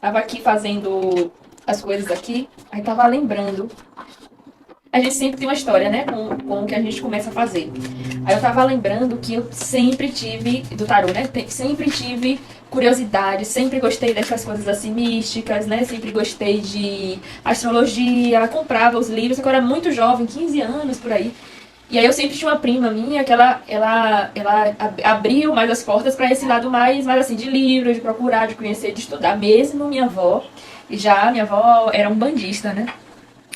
Tava aqui fazendo as coisas aqui, aí tava lembrando. A gente sempre tem uma história, né, com o que a gente começa a fazer. Aí eu tava lembrando que eu sempre tive, do tarô, né, sempre tive curiosidade, sempre gostei dessas coisas assim místicas, né, sempre gostei de astrologia, comprava os livros, eu era muito jovem, 15 anos por aí. E aí eu sempre tinha uma prima minha que ela abriu mais as portas para esse lado mais assim, de livro, de procurar, de conhecer, de estudar. Mesmo minha avó, e já minha avó era um bandista, né?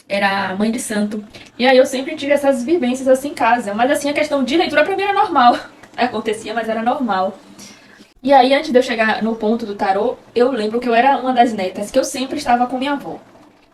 Era mãe de santo. E aí eu sempre tive essas vivências assim em casa. Mas assim, a questão de leitura pra mim era normal. Acontecia, mas era normal. E aí, antes de eu chegar no ponto do tarô, eu lembro que eu era uma das netas que eu sempre estava com minha avó.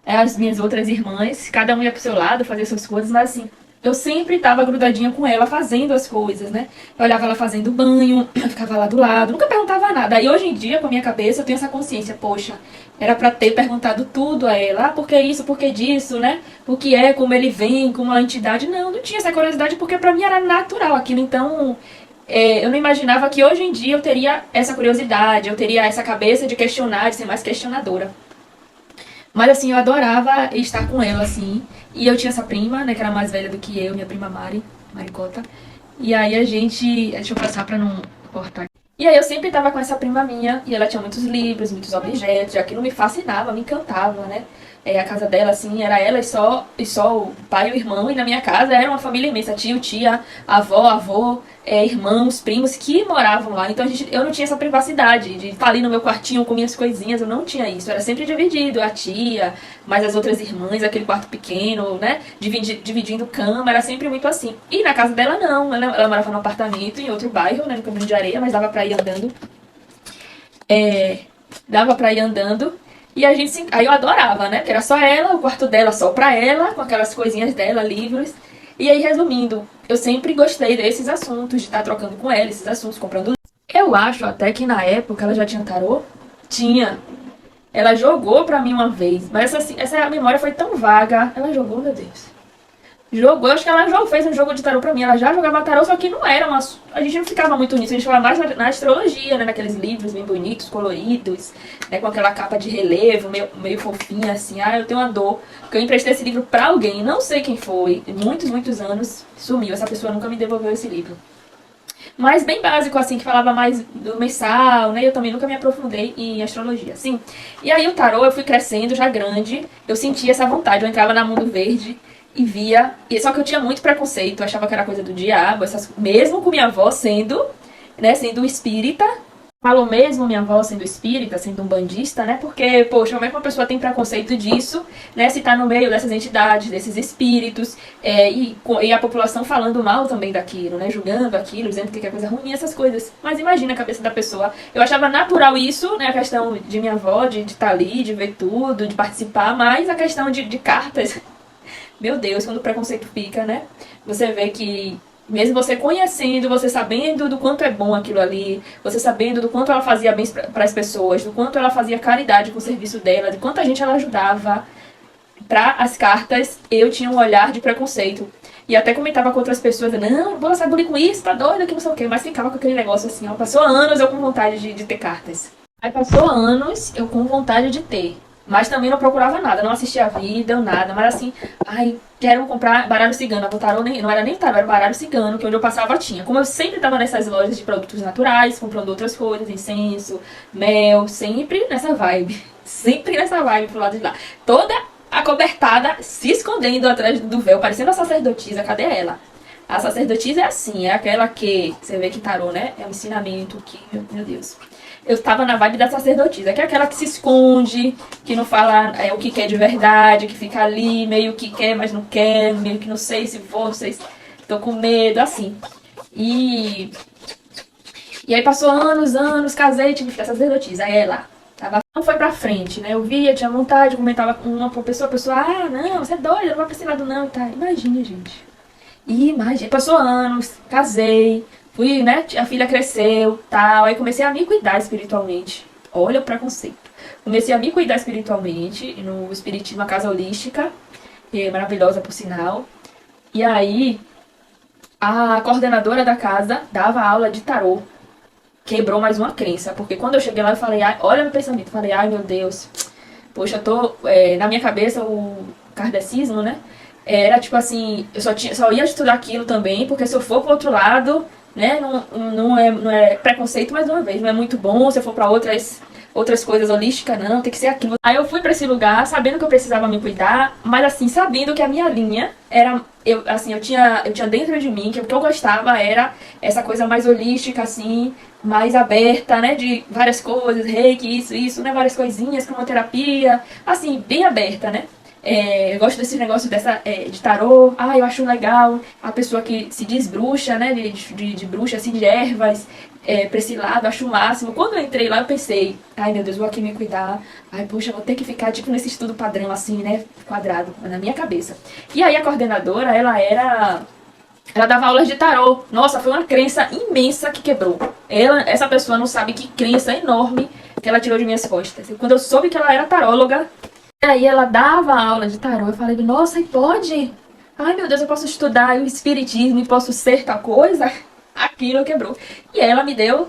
As minhas outras irmãs, cada uma ia pro seu lado, fazer suas coisas, mas assim, eu sempre estava grudadinha com ela, fazendo as coisas, né? Eu olhava ela fazendo banho, eu ficava lá do lado, nunca perguntava nada. E hoje em dia, com a minha cabeça, eu tenho essa consciência, poxa, era pra ter perguntado tudo a ela. Ah, por que isso, por que disso, né? O que é, como ele vem, como a entidade. Não, não tinha essa curiosidade, porque pra mim era natural aquilo. Então, eu não imaginava que hoje em dia eu teria essa curiosidade, eu teria essa cabeça de questionar, de ser mais questionadora. Mas assim, eu adorava estar com ela, assim. E eu tinha essa prima, né, que era mais velha do que eu, minha prima Mari, Maricota. E aí a gente. Deixa eu passar pra não cortar. E aí eu sempre tava com essa prima minha, e ela tinha muitos livros, muitos objetos, e aquilo me fascinava, me encantava, né? A casa dela, assim, era ela e só o pai e o irmão, e na minha casa era uma família imensa, tio, tia, avó, avô, irmãos, primos que moravam lá. Então eu não tinha essa privacidade de estar ali no meu quartinho com minhas coisinhas, eu não tinha isso. Era sempre dividido, a tia, mais as outras irmãs, aquele quarto pequeno, né? Dividindo cama, era sempre muito assim. E na casa dela não, ela morava num apartamento em outro bairro, né, no Caminho de Areia, mas dava pra ir andando. É, dava pra ir andando. E a gente aí eu adorava, né? Porque era só ela, o quarto dela só pra ela, com aquelas coisinhas dela, livros. E aí, resumindo, eu sempre gostei desses assuntos, de estar trocando com ela, esses assuntos, comprando. Eu acho até que na época ela já tinha tarô. Tinha. Ela jogou pra mim uma vez, mas essa memória foi tão vaga. Ela jogou, meu Deus. Jogou, acho que ela já fez um jogo de tarô pra mim. Ela já jogava tarô, só que não era uma. A gente não ficava muito nisso, a gente ficava mais na astrologia, né? Naqueles livros bem bonitos, coloridos, né? Com aquela capa de relevo, meio fofinha, assim. Ah, eu tenho uma dor. Porque eu emprestei esse livro pra alguém, não sei quem foi. Muitos anos sumiu. Essa pessoa nunca me devolveu esse livro. Mas bem básico, assim, que falava mais do mensal, né? Eu também nunca me aprofundei em astrologia, sim. E aí o tarô, eu fui crescendo, já grande, eu sentia essa vontade, eu entrava na Mundo Verde e via. Só que eu tinha muito preconceito, eu achava que era coisa do diabo, mesmo com minha avó sendo, né, sendo espírita, falou mesmo minha avó sendo espírita, sendo um bandista, né? Porque, poxa, como é que uma pessoa tem preconceito disso, né? Se tá no meio dessas entidades, desses espíritos, e a população falando mal também daquilo, né? Julgando aquilo, dizendo que é coisa ruim, essas coisas. Mas imagina a cabeça da pessoa. Eu achava natural isso, né? A questão de minha avó, de estar ali, de ver tudo, de participar, mas a questão de cartas. Meu Deus, quando o preconceito fica, né? Você vê que mesmo você conhecendo, você sabendo do quanto é bom aquilo ali, você sabendo do quanto ela fazia bem para as pessoas, do quanto ela fazia caridade com o serviço dela, de quanta gente ela ajudava, para as cartas eu tinha um olhar de preconceito. E até comentava com outras pessoas, não vou lançar bullying com isso, tá doida, que não sei o quê. Mas ficava com aquele negócio assim, ó. Passou anos eu com vontade de ter cartas. Aí passou anos eu com vontade de ter. Mas também não procurava nada, não assistia vídeo, nada. Mas assim, ai, quero comprar baralho cigano. A tarô não era nem tarô, era baralho cigano, que onde eu passava tinha. Como eu sempre estava nessas lojas de produtos naturais, comprando outras coisas, incenso, mel, sempre nessa vibe. Sempre nessa vibe pro lado de lá. Toda acobertada, se escondendo atrás do véu, parecendo a sacerdotisa. Cadê ela? A sacerdotisa é assim, é aquela que você vê que tarô, né? É um ensinamento que, meu Deus. Eu tava na vibe da sacerdotisa, que é aquela que se esconde, que não fala o que quer de verdade, que fica ali, meio que quer, mas não quer, meio que não sei se vou, não sei se tô com medo, assim. E, e aí passou anos, casei, tive que ficar sacerdotisa. Aí ela não foi pra frente, né? Eu via, tinha vontade, comentava com uma pessoa, a pessoa, ah, não, você é doida, não vai pra esse lado não, e tá. Imagina, gente. E imagina, passou anos, casei, fui, né? A filha cresceu, tal. Aí comecei a me cuidar espiritualmente. Olha o preconceito. Comecei a me cuidar espiritualmente no espiritismo, uma casa holística, que é maravilhosa por sinal. E aí a coordenadora da casa dava aula de tarô. quebrou mais uma crença. Porque quando eu cheguei lá, eu falei, ai, olha meu pensamento, eu falei, ai meu Deus, poxa, eu tô. Na minha cabeça, o kardecismo, né? Era tipo assim, eu só ia estudar aquilo também, porque se eu for pro outro lado, né, não é preconceito mais uma vez, não é muito bom se eu for pra outras coisas holísticas, não, tem que ser aquilo. Aí eu fui pra esse lugar sabendo que eu precisava me cuidar, mas assim, sabendo que a minha linha era, eu tinha dentro de mim que o que eu gostava era essa coisa mais holística, assim, mais aberta, né, de várias coisas, reiki, isso, né, várias coisinhas, cromoterapia, assim, bem aberta, né. Eu gosto desse negócio de tarô. Eu acho legal a pessoa que se diz bruxa, né? De bruxa, assim, de ervas, pra esse lado, acho o máximo. Quando eu entrei lá, eu pensei, ai meu Deus, vou aqui me cuidar. Ai, poxa, vou ter que ficar tipo nesse estudo padrão, assim, né? Quadrado, na minha cabeça. E aí a coordenadora, ela dava aulas de tarô. Nossa, foi uma crença imensa que quebrou. Essa pessoa não sabe que crença enorme que ela tirou de minhas costas. E quando eu soube que ela era taróloga, e aí ela dava aula de tarô, eu falei, nossa, e pode? Ai meu Deus, eu posso estudar o espiritismo e posso ser tal coisa? Aquilo quebrou. E ela me deu,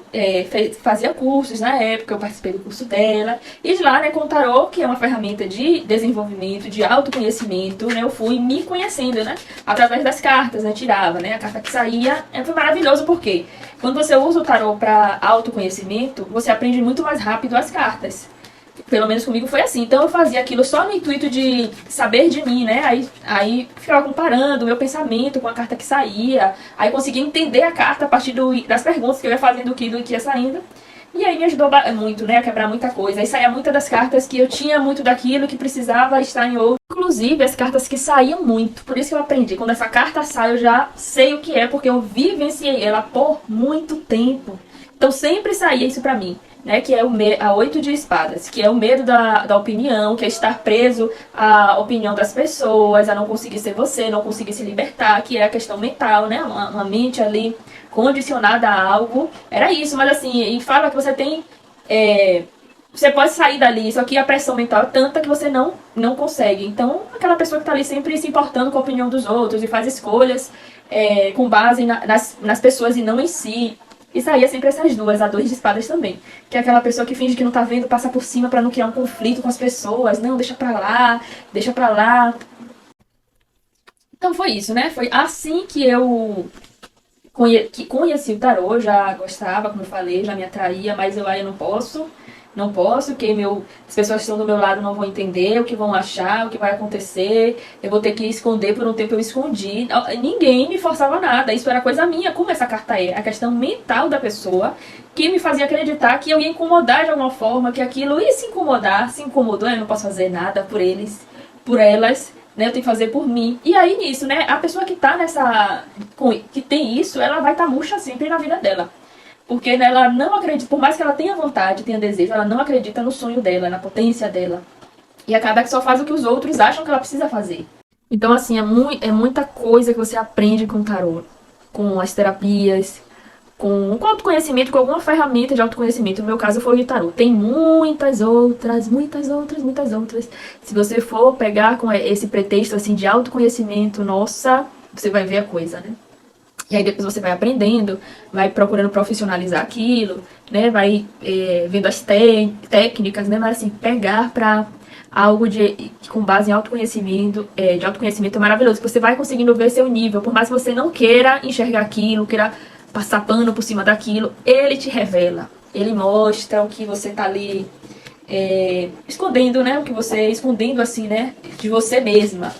fazia cursos na época, eu participei do curso dela. E de lá, né, com o tarô, que é uma ferramenta de desenvolvimento, de autoconhecimento, né, eu fui me conhecendo, né, através das cartas, né, tirava, né, a carta que saía. Foi maravilhoso porque quando você usa o tarô para autoconhecimento, você aprende muito mais rápido as cartas. Pelo menos comigo foi assim. Então eu fazia aquilo só no intuito de saber de mim, né? Aí ficava comparando o meu pensamento com a carta que saía. Aí conseguia entender a carta a partir das perguntas que eu ia fazendo do que ia saindo. E aí me ajudou muito, né? A quebrar muita coisa. Aí saía muitas das cartas que eu tinha muito daquilo que precisava estar em outro. Inclusive as cartas que saíam muito. Por isso que eu aprendi. Quando essa carta sai, eu já sei o que é, porque eu vivenciei ela por muito tempo. Então sempre saía isso pra mim. Né, que é a 8 de espadas, que é o medo da opinião, que é estar preso à opinião das pessoas, a não conseguir ser você, não conseguir se libertar, que é a questão mental, né, uma mente ali condicionada a algo. Era isso, mas assim, e fala que você tem, você pode sair dali, só que a pressão mental é tanta que você não consegue. Então, aquela pessoa que está ali sempre se importando com a opinião dos outros e faz escolhas com base nas pessoas e não em si. E saía sempre essas duas, a 2 de espadas também. Que é aquela pessoa que finge que não tá vendo, passa por cima pra não criar um conflito com as pessoas. Não, deixa pra lá, deixa pra lá. Então foi isso, né? Foi assim que eu conheci o tarô, já gostava, como eu falei, já me atraía, mas eu não posso. Não posso, porque as pessoas que estão do meu lado não vão entender o que vão achar, o que vai acontecer. Eu vou ter que esconder, por um tempo eu escondi. Ninguém me forçava nada, isso era coisa minha, como essa carta é. A questão mental da pessoa que me fazia acreditar que eu ia incomodar de alguma forma, que aquilo ia se incomodar. Se incomodou, eu não posso fazer nada por eles, por elas, né? Eu tenho que fazer por mim. E aí nisso, né? A pessoa que tá que tem isso, ela vai estar murcha sempre na vida dela. Porque ela não acredita, por mais que ela tenha vontade, tenha desejo, ela não acredita no sonho dela, na potência dela. E acaba que só faz o que os outros acham que ela precisa fazer. Então, assim, é muita coisa que você aprende com o tarô. Com as terapias, com autoconhecimento, com alguma ferramenta de autoconhecimento. No meu caso foi o de tarô. Tem muitas outras. Se você for pegar com esse pretexto assim de autoconhecimento, nossa, você vai ver a coisa, né? E aí depois você vai aprendendo, vai procurando profissionalizar aquilo, né? Vai vendo as técnicas, né? Mas assim, pegar pra algo com base em autoconhecimento, de autoconhecimento é maravilhoso. Você vai conseguindo ver seu nível, por mais que você não queira enxergar aquilo, queira passar pano por cima daquilo, ele te revela. Ele mostra o que você tá ali escondendo, né? O que você escondendo assim, né? De você mesma.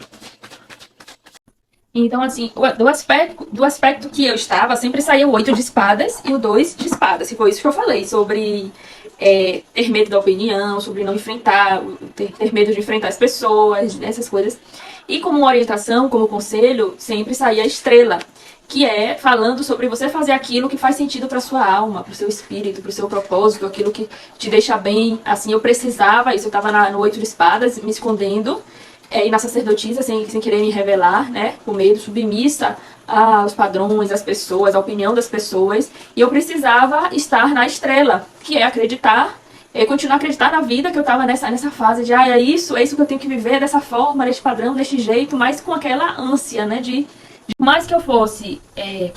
Então, assim, do aspecto que eu estava, sempre saía o 8 de espadas e o 2 de espadas. E foi isso que eu falei, sobre ter medo da opinião, sobre não enfrentar, ter medo de enfrentar as pessoas, essas coisas. E como orientação, como conselho, sempre saía a estrela, que é falando sobre você fazer aquilo que faz sentido para sua alma, para o seu espírito, para o seu propósito, aquilo que te deixa bem. Assim, eu precisava, isso eu estava no 8 de espadas, me escondendo, e na sacerdotisa, sem querer me revelar, né, com medo, submissa aos padrões, às pessoas, à opinião das pessoas, e eu precisava estar na estrela, que é acreditar, continuar a acreditar na vida, que eu estava nessa fase de, é isso que eu tenho que viver dessa forma, deste padrão, deste jeito, mas com aquela ânsia, né, de mais que eu fosse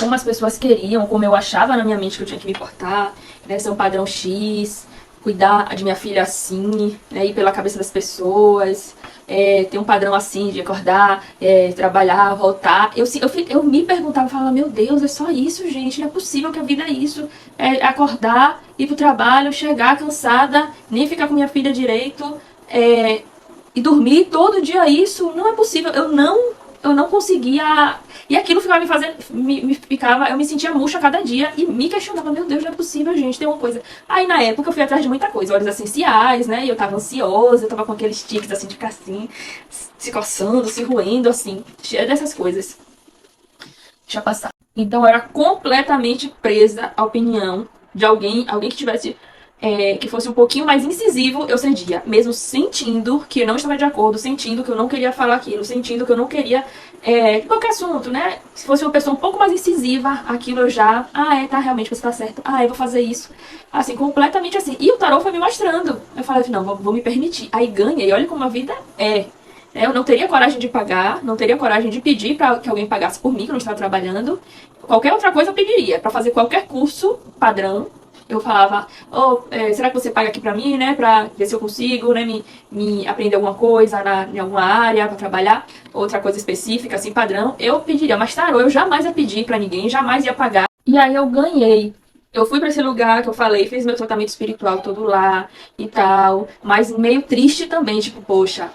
como as pessoas queriam, como eu achava na minha mente que eu tinha que me portar, né, ser um padrão X, cuidar de minha filha assim, né, ir pela cabeça das pessoas, ter um padrão assim de acordar, trabalhar, voltar. Eu me perguntava, falava, meu Deus, é só isso, gente, não é possível que a vida é isso. É acordar, ir pro trabalho, chegar cansada, nem ficar com minha filha direito, e dormir todo dia isso, não é possível. Eu não conseguia. E aquilo ficava me fazendo. Eu me sentia murcha a cada dia e me questionava, meu Deus, não é possível, gente, tem uma coisa. Aí na época eu fui atrás de muita coisa, óleos essenciais, né? E eu tava ansiosa, eu tava com aqueles tiques assim de ficar assim, se coçando, se roendo, assim, cheia dessas coisas. Deixa eu passar. Então eu era completamente presa à opinião de alguém que tivesse. Que fosse um pouquinho mais incisivo, eu cedia. Mesmo sentindo que eu não estava de acordo, sentindo que eu não queria falar aquilo, sentindo que eu não queria. Qualquer assunto, né? Se fosse uma pessoa um pouco mais incisiva, aquilo eu já. Tá, realmente você tá certo. Eu vou fazer isso. Assim, completamente assim. E o tarô foi me mostrando. Eu falei, não, vou me permitir. Aí ganha, e olha como a vida é. Eu não teria coragem de pagar, não teria coragem de pedir para que alguém pagasse por mim, que eu não estava trabalhando. Qualquer outra coisa eu pediria. Para fazer qualquer curso padrão, eu falava, será que você paga aqui pra mim, né? Pra ver se eu consigo, né? Me aprender alguma coisa em alguma área pra trabalhar. Outra coisa específica, assim, padrão. Eu pediria, mas tarô, eu jamais ia pedir pra ninguém, jamais ia pagar. E aí eu ganhei. Eu fui pra esse lugar que eu falei, fiz meu tratamento espiritual todo lá e tal. Mas meio triste também, tipo, poxa,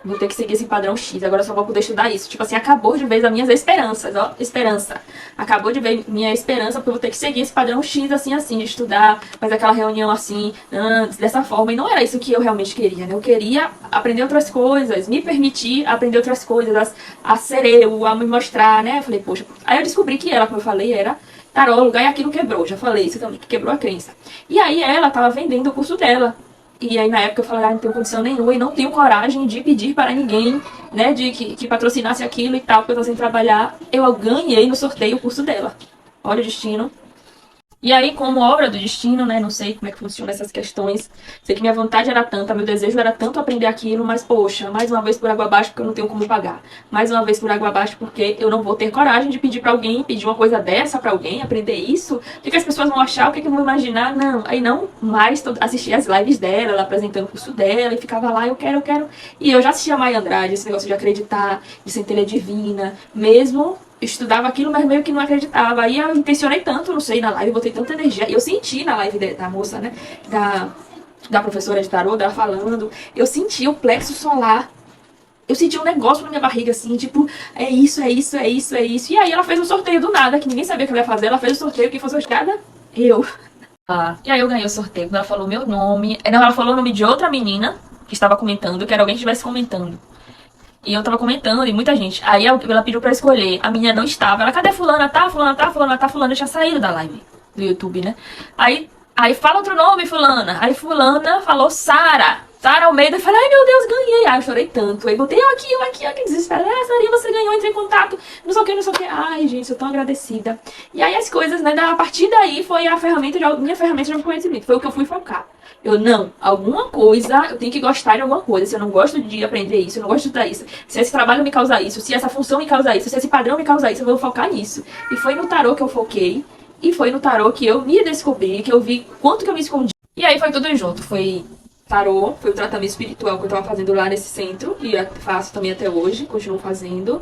vou ter que seguir esse padrão X, agora eu só vou poder estudar isso. Tipo assim, acabou de vez as minhas esperanças, ó, esperança. Acabou de ver minha esperança, porque eu vou ter que seguir esse padrão X, assim, de estudar, fazer aquela reunião assim, antes, dessa forma. E não era isso que eu realmente queria, né? Eu queria aprender outras coisas, me permitir aprender outras coisas, a ser eu, a me mostrar, né? Eu falei, poxa. Aí eu descobri que ela, como eu falei, era taróloga e aquilo quebrou, já falei isso também, que quebrou a crença. E aí ela tava vendendo o curso dela. E aí na época eu falei, não tenho condição nenhuma e não tenho coragem de pedir para ninguém, né, de que patrocinasse aquilo e tal, porque eu tô sem trabalhar. Eu ganhei no sorteio o curso dela. Olha o destino. E aí, como obra do destino, né, não sei como é que funciona essas questões. Sei que minha vontade era tanta, meu desejo era tanto aprender aquilo, mas poxa, mais uma vez por água abaixo porque eu não tenho como pagar. Mais uma vez por água abaixo porque eu não vou ter coragem de pedir pra alguém, pedir uma coisa dessa pra alguém, aprender isso. O que as pessoas vão achar, o que vão imaginar? Não, aí não mais assistir as lives dela, ela apresentando o curso dela e ficava lá, eu quero. E eu já assistia a Maia Andrade, esse negócio de acreditar, de centelha divina, mesmo estudava aquilo, mas meio que não acreditava. Aí eu intencionei tanto, não sei, na live, botei tanta energia. E eu senti na live da moça, né, da professora de tarô, dela falando, eu senti o plexo solar. Eu senti um negócio na minha barriga, assim, tipo, é isso, é isso, é isso, é isso. E aí ela fez um sorteio do nada, que ninguém sabia o que ela ia fazer. Ela fez o sorteio, quem foi sorteada? Eu. E aí eu ganhei o sorteio, quando ela falou meu nome. Não, ela falou o nome de outra menina que estava comentando, que era alguém que estivesse comentando. E eu tava comentando, e muita gente. Aí ela pediu pra escolher. A menina não estava. Ela, cadê fulana? Tá, fulana, tá, fulana, tá, fulana. Eu tinha saído da live do YouTube, né? Aí fala outro nome, fulana. Aí fulana falou Sara. Sara Almeida. Eu falei, ai meu Deus, ganhei. Ai, eu chorei tanto. Aí botei eu aqui, que desespero. Sarinha, você ganhou, entrei em contato. Não sei o que, não sei o que. Ai, gente, eu tô tão agradecida. E aí as coisas, né? A partir daí foi a ferramenta minha ferramenta de autoconhecimento. Foi o que eu fui focar. Alguma coisa, eu tenho que gostar de alguma coisa. Se eu não gosto de aprender isso, eu não gosto de estudar isso, se esse trabalho me causa isso, se essa função me causa isso, se esse padrão me causa isso, eu vou focar nisso. E foi no tarô que eu foquei, e foi no tarô que eu me descobri, que eu vi quanto que eu me escondi. E aí foi tudo junto, foi tarô, foi o tratamento espiritual que eu tava fazendo lá nesse centro, e faço também até hoje, continuo fazendo.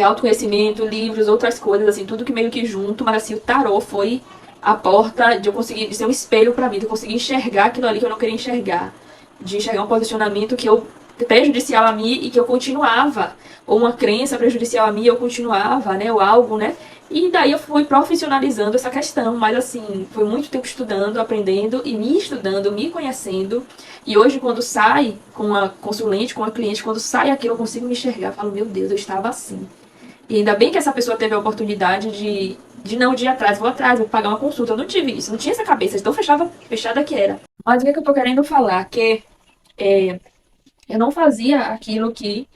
Autoconhecimento, livros, outras coisas, assim, tudo que meio que junto, mas assim, o tarô foi a porta de eu conseguir ser um espelho pra mim, de eu conseguir enxergar aquilo ali que eu não queria enxergar, de enxergar um posicionamento que eu prejudicial a mim e que eu continuava, ou uma crença prejudicial a mim, eu continuava, né, ou algo, né, e daí eu fui profissionalizando essa questão, mas assim, foi muito tempo estudando, aprendendo e me estudando, me conhecendo, e hoje quando sai com a consulente, com a cliente, quando sai aquilo eu consigo me enxergar, eu falo, meu Deus, eu estava assim. E ainda bem que essa pessoa teve a oportunidade de não ir atrás, vou pagar uma consulta. Eu não tive isso, não tinha essa cabeça, de tão fechada que era. Mas o que, é que eu tô querendo falar? Que eu não fazia aquilo que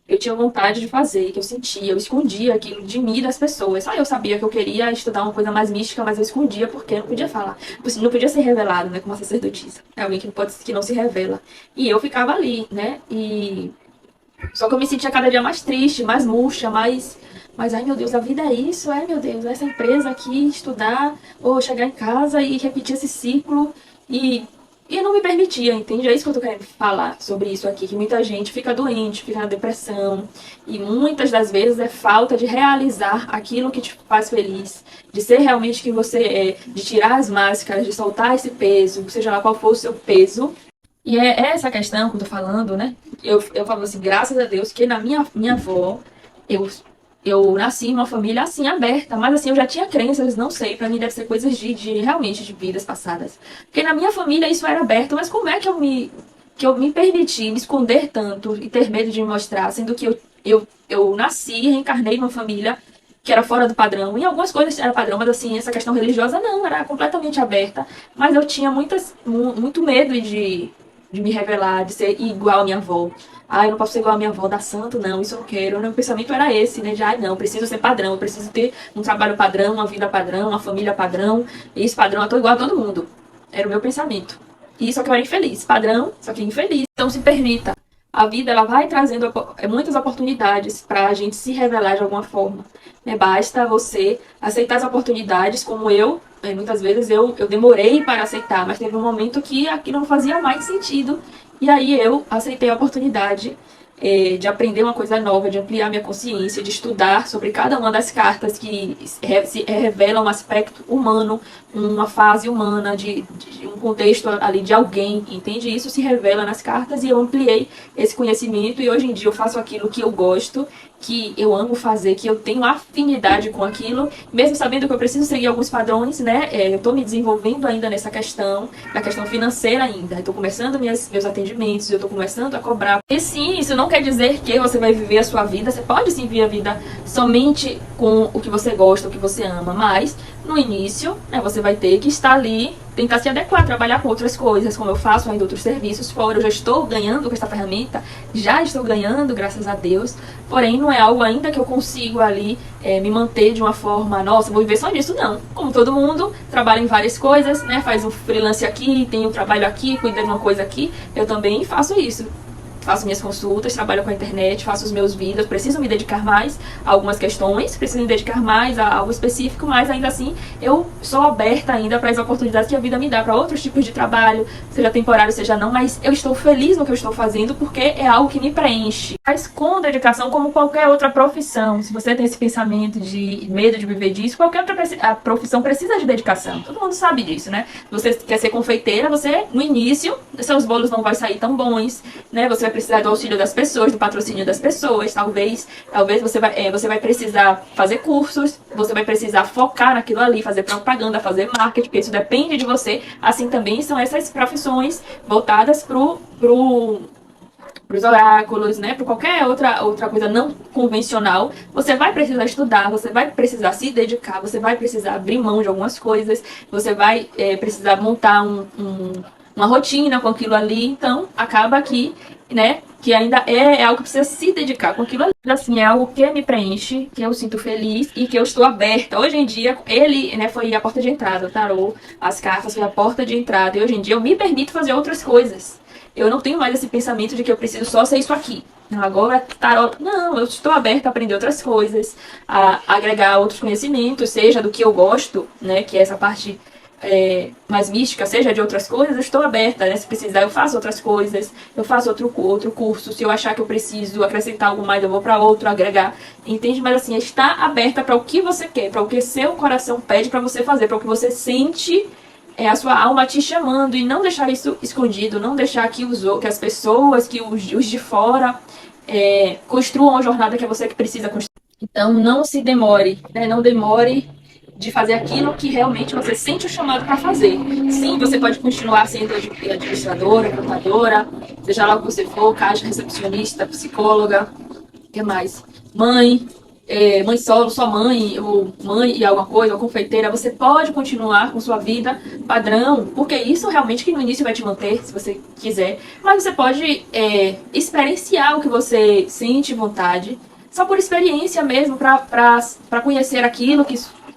eu tinha vontade de fazer, que eu sentia, eu escondia aquilo de mim e das pessoas. Eu sabia que eu queria estudar uma coisa mais mística, mas eu escondia porque eu não podia falar. Não podia ser revelado, né, como uma sacerdotisa. É alguém que não se revela. E eu ficava ali, né, e Só que eu me sentia cada dia mais triste, mais murcha, mas ai meu Deus, a vida é isso, ai meu Deus, essa empresa aqui, estudar, ou chegar em casa e repetir esse ciclo. E eu não me permitia, entende? É isso que eu tô querendo falar sobre isso aqui, que muita gente fica doente, fica na depressão, e muitas das vezes é falta de realizar aquilo que te faz feliz, de ser realmente quem você é, de tirar as máscaras, de soltar esse peso, seja lá qual for o seu peso. E é essa questão que eu tô falando, né? Eu falo assim, graças a Deus, que na minha avó, eu, eu nasci em uma família assim, aberta, mas assim, eu já tinha crenças, não sei, pra mim deve ser coisas de realmente de vidas passadas. Porque na minha família isso era aberto, mas como é que eu me permiti me esconder tanto e ter medo de me mostrar, sendo que eu nasci e reencarnei numa família que era fora do padrão. Em algumas coisas era padrão, mas assim, essa questão religiosa não, era completamente aberta. Mas eu tinha muito medo de me revelar, de ser igual à minha avó. Ah, eu não posso ser igual à minha avó, dar santo, não, isso eu não quero. O meu pensamento era esse, né? De, ai, não, preciso ser padrão, eu preciso ter um trabalho padrão, uma vida padrão, uma família padrão. E esse padrão eu tô igual a todo mundo. Era o meu pensamento. E só que eu era infeliz. Padrão, só que infeliz. Então se permita. A vida ela vai trazendo muitas oportunidades para a gente se revelar de alguma forma. Né? Basta você aceitar as oportunidades, como muitas vezes eu demorei para aceitar, mas teve um momento que aquilo não fazia mais sentido. E aí eu aceitei a oportunidade de aprender uma coisa nova, de ampliar minha consciência, de estudar sobre cada uma das cartas que revelam um aspecto humano, uma fase humana, de um contexto ali de alguém, entende? Isso se revela nas cartas e eu ampliei esse conhecimento e hoje em dia eu faço aquilo que eu gosto, que eu amo fazer, que eu tenho afinidade com aquilo, mesmo sabendo que eu preciso seguir alguns padrões, né? Eu estou me desenvolvendo ainda nessa questão, na questão financeira ainda. Estou começando meus atendimentos, eu estou começando a cobrar. E sim, isso não quer dizer que você vai viver a sua vida, você pode sim viver a vida somente com o que você gosta, o que você ama, mas no início, né, você vai ter que estar ali, tentar se adequar, trabalhar com outras coisas, como eu faço ainda outros serviços fora. Eu já estou ganhando com essa ferramenta, já estou ganhando, graças a Deus, porém não é algo ainda que eu consigo ali me manter de uma forma, nossa, vou viver só disso, não. Como todo mundo, trabalha em várias coisas, né, faz um freelance aqui, tem um trabalho aqui, cuida de uma coisa aqui, eu também faço isso. Faço minhas consultas, trabalho com a internet, faço os meus vídeos, preciso me dedicar mais a algumas questões, preciso me dedicar mais a algo específico, mas ainda assim eu sou aberta ainda para as oportunidades que a vida me dá, para outros tipos de trabalho, seja temporário, seja não, mas eu estou feliz no que eu estou fazendo porque é algo que me preenche. Mas com dedicação, como qualquer outra profissão, se você tem esse pensamento de medo de viver disso, qualquer outra profissão precisa de dedicação, todo mundo sabe disso, né? Você quer ser confeiteira, você no início, seus bolos não vão sair tão bons, né? Você vai precisar do auxílio das pessoas, do patrocínio das pessoas, talvez você vai precisar fazer cursos, você vai precisar focar naquilo ali, fazer propaganda, fazer marketing, porque isso depende de você. Assim também são essas profissões voltadas pros oráculos, né, para qualquer outra coisa não convencional. Você vai precisar estudar, você vai precisar se dedicar, você vai precisar abrir mão de algumas coisas, você vai precisar montar uma rotina com aquilo ali. Então acaba que, né, que ainda é algo que precisa se dedicar com aquilo ali. Assim, é algo que me preenche, que eu sinto feliz e que eu estou aberta. Hoje em dia, ele, né, foi a porta de entrada, o tarô, as cartas foi a porta de entrada. E hoje em dia eu me permito fazer outras coisas. Eu não tenho mais esse pensamento de que eu preciso só ser isso aqui. Agora, tarot. Não, eu estou aberta a aprender outras coisas, a agregar outros conhecimentos, seja do que eu gosto, né, que é essa parte mais mística, seja de outras coisas, eu estou aberta, né? Se precisar, eu faço outras coisas, eu faço outro curso. Se eu achar que eu preciso acrescentar algo mais, eu vou para outro, agregar. Entende? Mas assim, está aberta para o que você quer, para o que seu coração pede para você fazer, para o que você sente a sua alma te chamando, e não deixar isso escondido, não deixar que as pessoas, que os de fora construam a jornada que é você que precisa construir. Então não se demore, né? Não demore de fazer aquilo que realmente você sente o chamado para fazer. Sim, você pode continuar sendo administradora, contadora, seja lá o que você for, caixa, recepcionista, psicóloga, o que mais? Mãe solo, sua mãe, ou mãe e alguma coisa, ou confeiteira. Você pode continuar com sua vida padrão, porque isso realmente que no início vai te manter, se você quiser. Mas você pode experienciar o que você sente vontade, só por experiência mesmo, para conhecer aquilo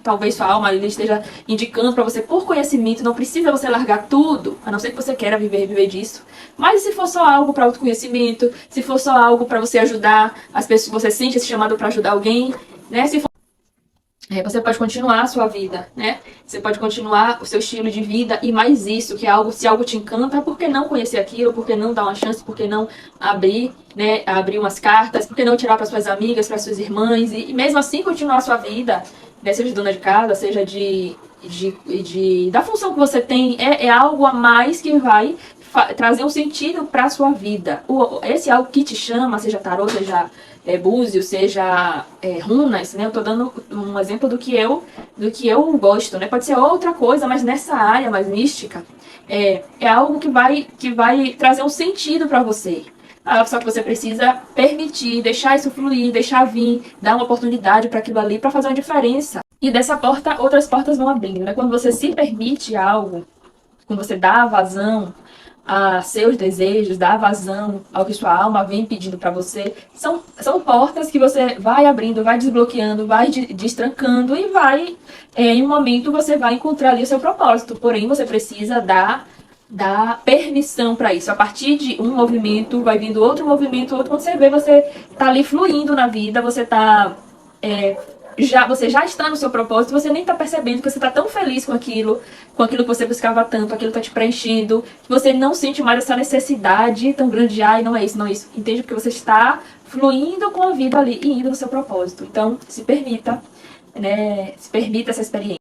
talvez sua alma ele esteja indicando para você por conhecimento, não precisa você largar tudo, a não ser que você queira viver disso. Mas se for só algo para autoconhecimento, se for só algo para você ajudar as pessoas, você sente esse chamado para ajudar alguém, né? Se for você pode continuar a sua vida, né? Você pode continuar o seu estilo de vida e mais isso, que é algo, se algo te encanta, por que não conhecer aquilo? Por que não dar uma chance? Por que não abrir, né? Abrir umas cartas? Por que não tirar para suas amigas, para suas irmãs? E mesmo assim continuar a sua vida, né? Seja de dona de casa, seja da função que você tem, é algo a mais que vai trazer um sentido para a sua vida. Esse algo que te chama, seja tarô, seja búzio, seja runas, né? Eu tô dando um exemplo do que eu gosto, né? Pode ser outra coisa, mas nessa área mais mística, é algo que vai trazer um sentido para você. Só que você precisa permitir, deixar isso fluir, deixar vir, dar uma oportunidade para aquilo ali, para fazer uma diferença. E dessa porta, outras portas vão abrindo, né? Quando você se permite algo, quando você dá vazão a seus desejos, dá vazão ao que sua alma vem pedindo para você, são portas que você vai abrindo, vai desbloqueando, vai destrancando e vai, em um momento você vai encontrar ali o seu propósito. Porém, você precisa dar permissão para isso. A partir de um movimento, vai vindo outro movimento, outro. Quando você vê, você tá ali fluindo na vida, você tá você já está no seu propósito, você nem está percebendo que você está tão feliz com aquilo que você buscava tanto, aquilo está te preenchendo, que você não sente mais essa necessidade tão grande de, ai, não é isso, não é isso. Entende? Porque você está fluindo com a vida ali e indo no seu propósito. Então, se permita, né? Se permita essa experiência.